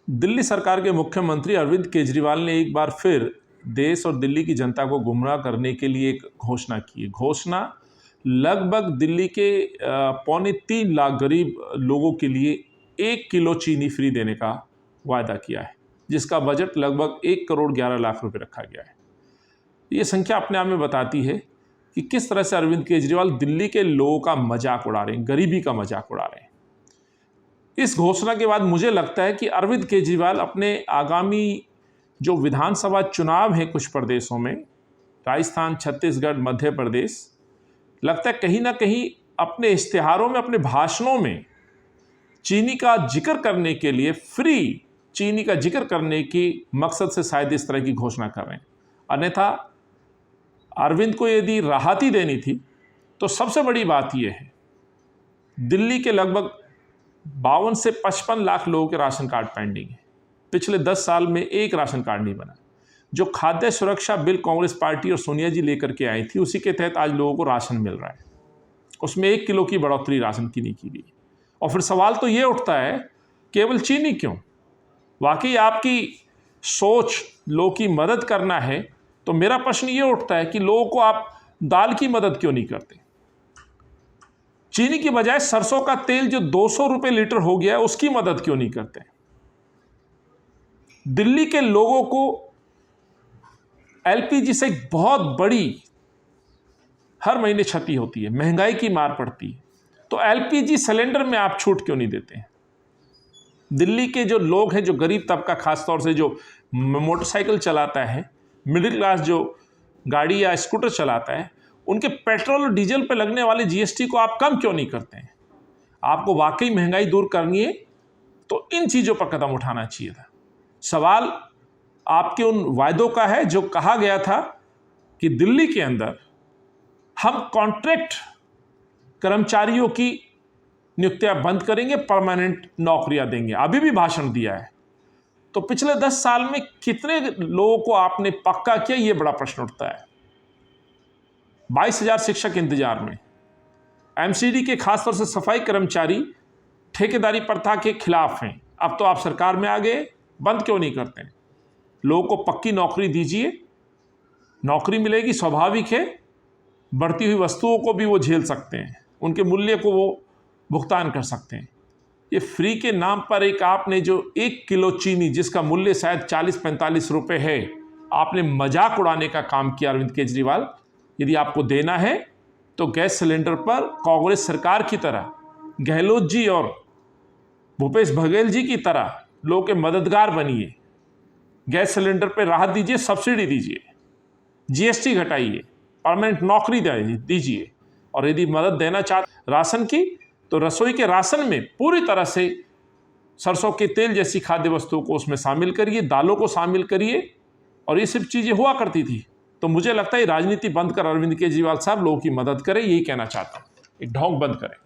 दिल्ली सरकार के मुख्यमंत्री अरविंद केजरीवाल ने एक बार फिर देश और दिल्ली की जनता को गुमराह करने के लिए एक घोषणा की है। घोषणा लगभग दिल्ली के 2.25 लाख गरीब लोगों के लिए 1 किलो चीनी फ्री देने का वायदा किया है, जिसका बजट लगभग 1 करोड़ 11 लाख रुपए रखा गया है। ये संख्या अपने आप में बताती है कि किस तरह से अरविंद केजरीवाल दिल्ली के लोगों का मजाक उड़ा रहे हैं, गरीबी का मजाक उड़ा रहे हैं। इस घोषणा के बाद मुझे लगता है कि अरविंद केजरीवाल अपने आगामी जो विधानसभा चुनाव हैं कुछ प्रदेशों में, राजस्थान, छत्तीसगढ़, मध्य प्रदेश, लगता है कहीं ना कहीं अपने इश्तिहारों में, अपने भाषणों में चीनी का जिक्र करने के लिए, फ्री चीनी का जिक्र करने की मकसद से शायद इस तरह की घोषणा कर रहे हैं। अन्यथा अरविंद को यदि राहत देनी थी तो सबसे बड़ी बात यह है, दिल्ली के लगभग 52 से 55 लाख लोगों के राशन कार्ड पेंडिंग है। पिछले 10 साल में एक राशन कार्ड नहीं बना। जो खाद्य सुरक्षा बिल कांग्रेस पार्टी और सोनिया जी लेकर के आई थी, उसी के तहत आज लोगों को राशन मिल रहा है। उसमें 1 किलो की बढ़ोतरी राशन की नहीं की गई। और फिर सवाल तो ये उठता है, केवल चीनी क्यों? वाकई आपकी सोच लोगों की मदद करना है तो मेरा प्रश्न ये उठता है कि लोगों को आप दाल की मदद क्यों नहीं करते? चीनी की बजाय सरसों का तेल जो 200 रुपए लीटर हो गया है, उसकी मदद क्यों नहीं करते? दिल्ली के लोगों को एलपीजी से एक बहुत बड़ी हर महीने क्षति होती है, महंगाई की मार पड़ती है, तो एलपीजी सिलेंडर में आप छूट क्यों नहीं देते हैं? दिल्ली के जो लोग हैं, जो गरीब तबका, खासतौर से जो मोटरसाइकिल चलाता है, मिडिल क्लास जो गाड़ी या स्कूटर चलाता है, उनके पेट्रोल और डीजल पर लगने वाले जीएसटी को आप कम क्यों नहीं करते हैं? आपको वाकई महंगाई दूर करनी है तो इन चीज़ों पर कदम उठाना चाहिए था। सवाल आपके उन वायदों का है जो कहा गया था कि दिल्ली के अंदर हम कॉन्ट्रैक्ट कर्मचारियों की नियुक्तियां बंद करेंगे, परमानेंट नौकरियां देंगे। अभी भी भाषण दिया है। तो पिछले 10 साल में कितने लोगों को आपने पक्का किया, ये बड़ा प्रश्न उठता है। 22,000 शिक्षक इंतजार में। एमसीडी के खासतौर से सफाई कर्मचारी ठेकेदारी प्रथा के खिलाफ हैं। अब तो आप सरकार में आ गए, बंद क्यों नहीं करते हैं? लोगों को पक्की नौकरी दीजिए, नौकरी मिलेगी, स्वाभाविक है, बढ़ती हुई वस्तुओं को भी वो झेल सकते हैं, उनके मूल्य को वो भुगतान कर सकते हैं। ये फ्री के नाम पर एक आपने जो 1 किलो चीनी, जिसका मूल्य शायद 40-45 रुपए है, आपने मजाक उड़ाने का काम किया अरविंद केजरीवाल। यदि आपको देना है तो गैस सिलेंडर पर कांग्रेस सरकार की तरह, गहलोत जी और भूपेश बघेल जी की तरह लोगों के मददगार बनिए। गैस सिलेंडर पर राहत दीजिए, सब्सिडी दीजिए, जीएसटी घटाइए, परमानेंट नौकरी दीजिए। और यदि मदद देना चाहते राशन की, तो रसोई के राशन में पूरी तरह से सरसों के तेल जैसी खाद्य वस्तुओं को उसमें शामिल करिए, दालों को शामिल करिए। और ये सब चीज़ें हुआ करती थी। तो मुझे लगता है राजनीति बंद कर अरविंद केजरीवाल साहब लोगों की मदद करें, यही कहना चाहता हूँ। एक ढोंग बंद करें।